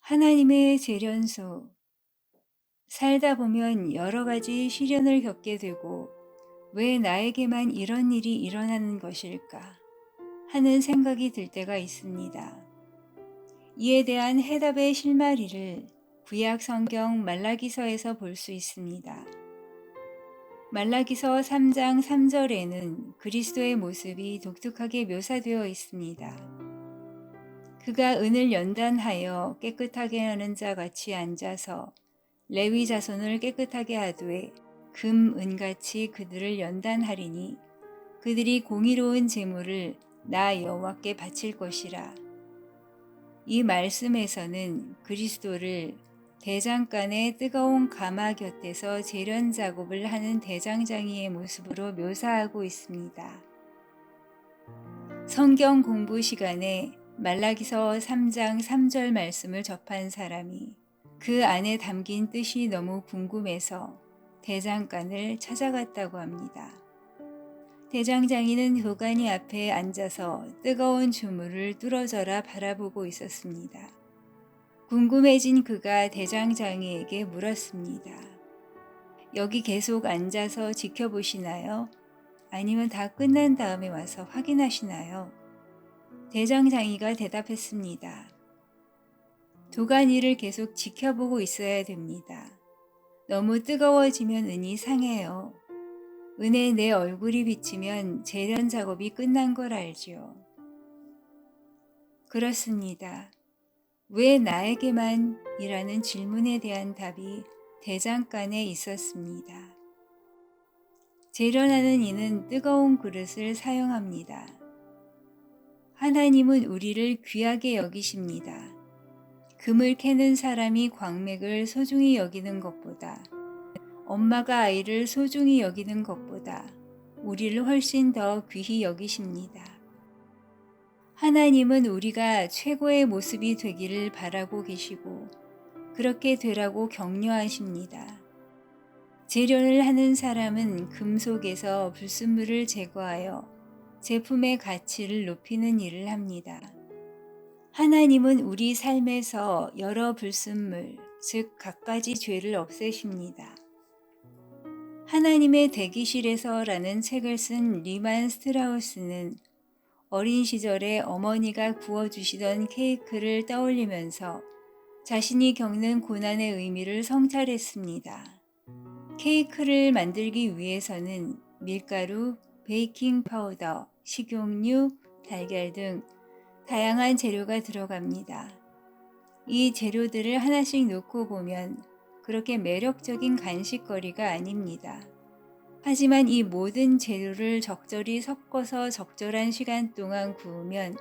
하나님의 재련소. 살다 보면 여러 가지 시련을 겪게 되고 왜 나에게만 이런 일이 일어나는 것일까 하는 생각이 들 때가 있습니다. 이에 대한 해답의 실마리를 구약 성경 말라기서에서 볼 수 있습니다. 말라기서 3장 3절에는 그리스도의 모습이 독특하게 묘사되어 있습니다. 그가 은을 연단하여 깨끗하게 하는 자 같이 앉아서 레위 자손을 깨끗하게 하되 금, 은같이 그들을 연단하리니 그들이 공의로운 제물을 나 여호와께 바칠 것이라. 이 말씀에서는 그리스도를 대장간의 뜨거운 가마 곁에서 재련 작업을 하는 대장장이의 모습으로 묘사하고 있습니다. 성경 공부 시간에 말라기서 3장 3절 말씀을 접한 사람이 그 안에 담긴 뜻이 너무 궁금해서 대장간을 찾아갔다고 합니다. 대장장이는 도가니 앞에 앉아서 뜨거운 주물을 뚫어져라 바라보고 있었습니다. 궁금해진 그가 대장장이에게 물었습니다. 여기 계속 앉아서 지켜보시나요? 아니면 다 끝난 다음에 와서 확인하시나요? 대장장이가 대답했습니다. 도가니를 계속 지켜보고 있어야 됩니다. 너무 뜨거워지면 은이 상해요. 은에 내 얼굴이 비치면 재련 작업이 끝난 걸 알지요. 그렇습니다. 왜 나에게만? 이라는 질문에 대한 답이 대장간에 있었습니다. 재련하는 이는 뜨거운 그릇을 사용합니다. 하나님은 우리를 귀하게 여기십니다. 금을 캐는 사람이 광맥을 소중히 여기는 것보다, 엄마가 아이를 소중히 여기는 것보다 우리를 훨씬 더 귀히 여기십니다. 하나님은 우리가 최고의 모습이 되기를 바라고 계시고 그렇게 되라고 격려하십니다. 재련을 하는 사람은 금속에서 불순물을 제거하여 제품의 가치를 높이는 일을 합니다. 하나님은 우리 삶에서 여러 불순물, 즉 갖가지 죄를 없애십니다. 하나님의 대기실에서라는 책을 쓴 리만 스트라우스는 어린 시절에 어머니가 구워주시던 케이크를 떠올리면서 자신이 겪는 고난의 의미를 성찰했습니다. 케이크를 만들기 위해서는 밀가루, 베이킹 파우더, 식용유, 달걀 등 다양한 재료가 들어갑니다. 이 재료들을 하나씩 놓고 보면 그렇게 매력적인 간식거리가 아닙니다. 하지만 이 모든 재료를 적절히 섞어서 적절한 시간 동안 구우면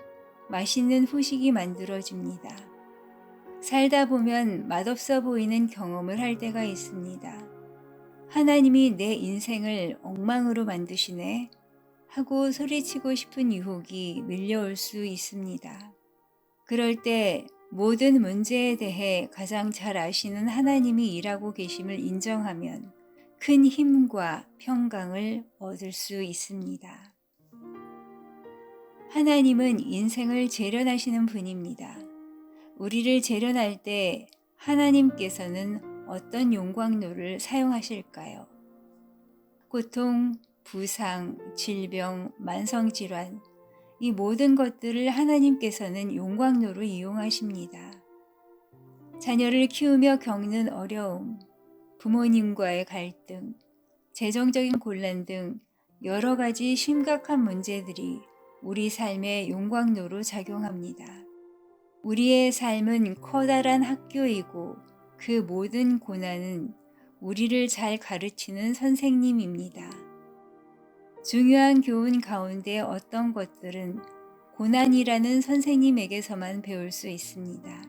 맛있는 후식이 만들어집니다. 살다 보면 맛없어 보이는 경험을 할 때가 있습니다. 하나님이 내 인생을 엉망으로 만드시네 하고 소리치고 싶은 유혹이 밀려올 수 있습니다. 그럴 때 모든 문제에 대해 가장 잘 아시는 하나님이 일하고 계심을 인정하면 큰 힘과 평강을 얻을 수 있습니다. 하나님은 인생을 재련하시는 분입니다. 우리를 재련할 때 하나님께서는 어떤 용광로를 사용하실까요? 고통, 부상, 질병, 만성질환, 이 모든 것들을 하나님께서는 용광로로 이용하십니다. 자녀를 키우며 겪는 어려움, 부모님과의 갈등, 재정적인 곤란 등 여러 가지 심각한 문제들이 우리 삶의 용광로로 작용합니다. 우리의 삶은 커다란 학교이고 그 모든 고난은 우리를 잘 가르치는 선생님입니다. 중요한 교훈 가운데 어떤 것들은 고난이라는 선생님에게서만 배울 수 있습니다.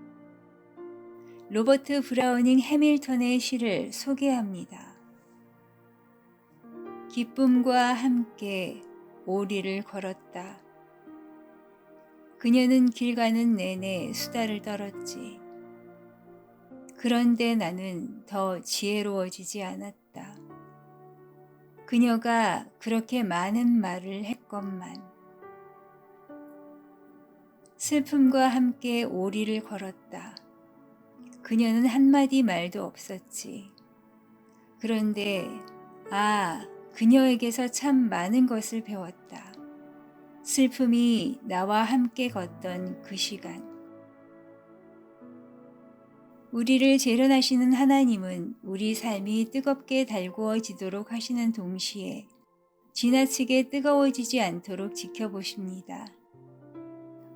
로버트 브라우닝 해밀턴의 시를 소개합니다. 기쁨과 함께 오리를 걸었다. 그녀는 길 가는 내내 수다를 떨었지. 그런데 나는 더 지혜로워지지 않았다. 그녀가 그렇게 많은 말을 했건만. 슬픔과 함께 오리를 걸었다. 그녀는 한마디 말도 없었지. 그런데 그녀에게서 참 많은 것을 배웠다. 슬픔이 나와 함께 걷던 그 시간. 우리를 재련하시는 하나님은 우리 삶이 뜨겁게 달구어지도록 하시는 동시에 지나치게 뜨거워지지 않도록 지켜보십니다.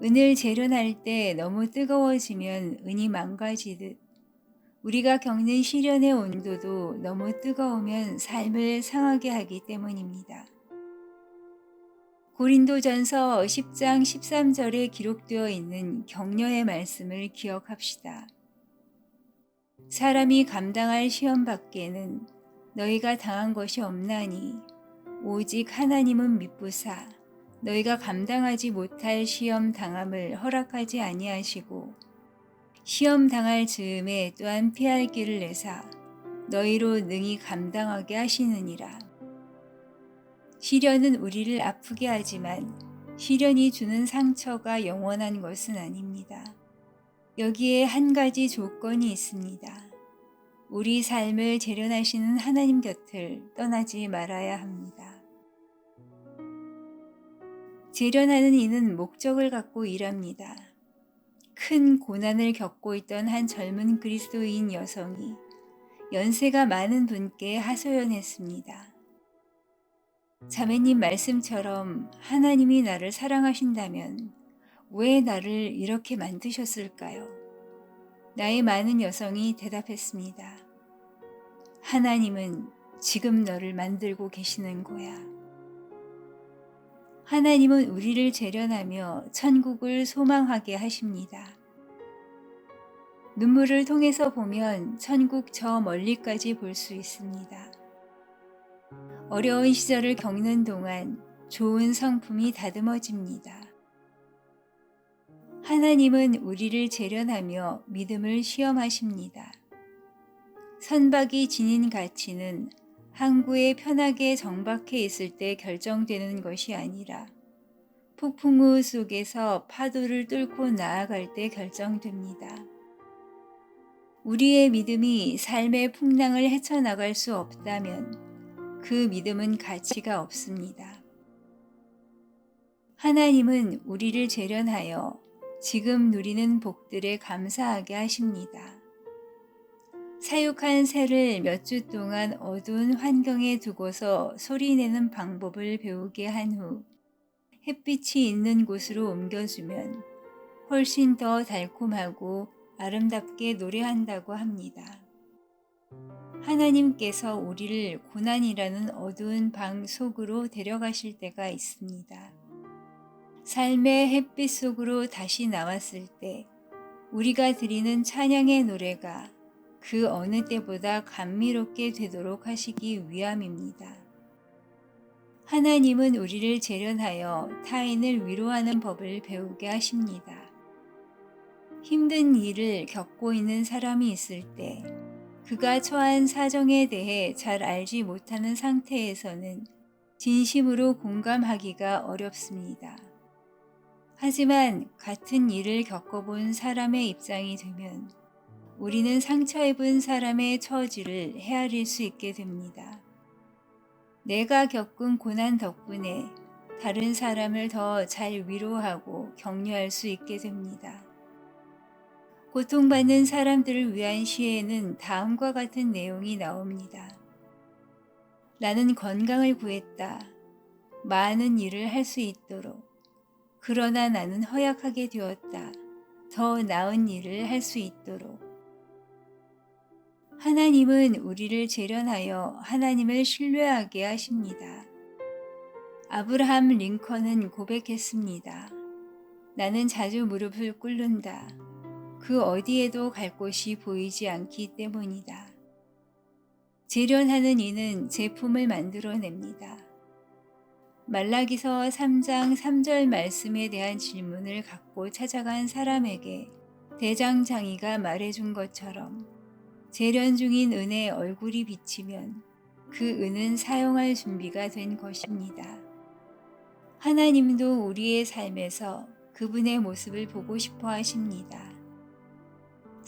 은을 재련할 때 너무 뜨거워지면 은이 망가지듯 우리가 겪는 시련의 온도도 너무 뜨거우면 삶을 상하게 하기 때문입니다. 고린도전서 10장 13절에 기록되어 있는 격려의 말씀을 기억합시다. 사람이 감당할 시험 밖에는 너희가 당한 것이 없나니 오직 하나님은 미쁘사 너희가 감당하지 못할 시험 당함을 허락하지 아니하시고 시험 당할 즈음에 또한 피할 길을 내사 너희로 능히 감당하게 하시느니라. 시련은 우리를 아프게 하지만 시련이 주는 상처가 영원한 것은 아닙니다. 여기에 한 가지 조건이 있습니다. 우리 삶을 재련하시는 하나님 곁을 떠나지 말아야 합니다. 재련하는 이는 목적을 갖고 일합니다. 큰 고난을 겪고 있던 한 젊은 그리스도인 여성이 연세가 많은 분께 하소연했습니다. 자매님 말씀처럼 하나님이 나를 사랑하신다면 왜 나를 이렇게 만드셨을까요? 나이 많은 여성이 대답했습니다. 하나님은 지금 너를 만들고 계시는 거야. 하나님은 우리를 재련하며 천국을 소망하게 하십니다. 눈물을 통해서 보면 천국 저 멀리까지 볼 수 있습니다. 어려운 시절을 겪는 동안 좋은 성품이 다듬어집니다. 하나님은 우리를 재련하며 믿음을 시험하십니다. 선박이 지닌 가치는 항구에 편하게 정박해 있을 때 결정되는 것이 아니라 폭풍우 속에서 파도를 뚫고 나아갈 때 결정됩니다. 우리의 믿음이 삶의 풍랑을 헤쳐나갈 수 없다면 그 믿음은 가치가 없습니다. 하나님은 우리를 재련하여 지금 누리는 복들에 감사하게 하십니다. 사육한 새를 몇 주 동안 어두운 환경에 두고서 소리내는 방법을 배우게 한 후 햇빛이 있는 곳으로 옮겨주면 훨씬 더 달콤하고 아름답게 노래한다고 합니다. 하나님께서 우리를 고난이라는 어두운 방 속으로 데려가실 때가 있습니다. 삶의 햇빛 속으로 다시 나왔을 때 우리가 드리는 찬양의 노래가 그 어느 때보다 감미롭게 되도록 하시기 위함입니다. 하나님은 우리를 재련하여 타인을 위로하는 법을 배우게 하십니다. 힘든 일을 겪고 있는 사람이 있을 때 그가 처한 사정에 대해 잘 알지 못하는 상태에서는 진심으로 공감하기가 어렵습니다. 하지만 같은 일을 겪어본 사람의 입장이 되면 우리는 상처 입은 사람의 처지를 헤아릴 수 있게 됩니다. 내가 겪은 고난 덕분에 다른 사람을 더 잘 위로하고 격려할 수 있게 됩니다. 고통받는 사람들을 위한 시에는 다음과 같은 내용이 나옵니다. 나는 건강을 구했다. 많은 일을 할 수 있도록. 그러나 나는 허약하게 되었다. 더 나은 일을 할 수 있도록. 하나님은 우리를 재련하여 하나님을 신뢰하게 하십니다. 아브라함 링컨은 고백했습니다. 나는 자주 무릎을 꿇는다. 그 어디에도 갈 곳이 보이지 않기 때문이다. 재련하는 이는 제품을 만들어냅니다. 말라기서 3장 3절 말씀에 대한 질문을 갖고 찾아간 사람에게 대장장이가 말해준 것처럼 재련 중인 은의 얼굴이 비치면 그 은은 사용할 준비가 된 것입니다. 하나님도 우리의 삶에서 그분의 모습을 보고 싶어 하십니다.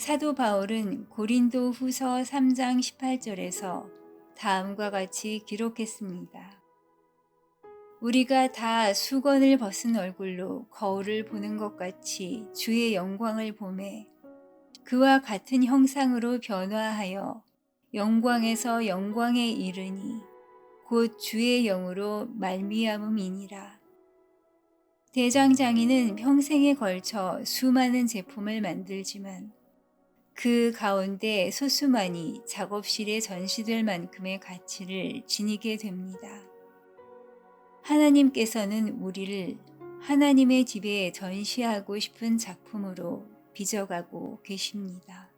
사도 바울은 고린도 후서 3장 18절에서 다음과 같이 기록했습니다. 우리가 다 수건을 벗은 얼굴로 거울을 보는 것 같이 주의 영광을 보매 그와 같은 형상으로 변화하여 영광에서 영광에 이르니 곧 주의 영으로 말미암음이니라. 대장장이는 평생에 걸쳐 수많은 제품을 만들지만 그 가운데 소수만이 작업실에 전시될 만큼의 가치를 지니게 됩니다. 하나님께서는 우리를 하나님의 집에 전시하고 싶은 작품으로 빚어가고 계십니다.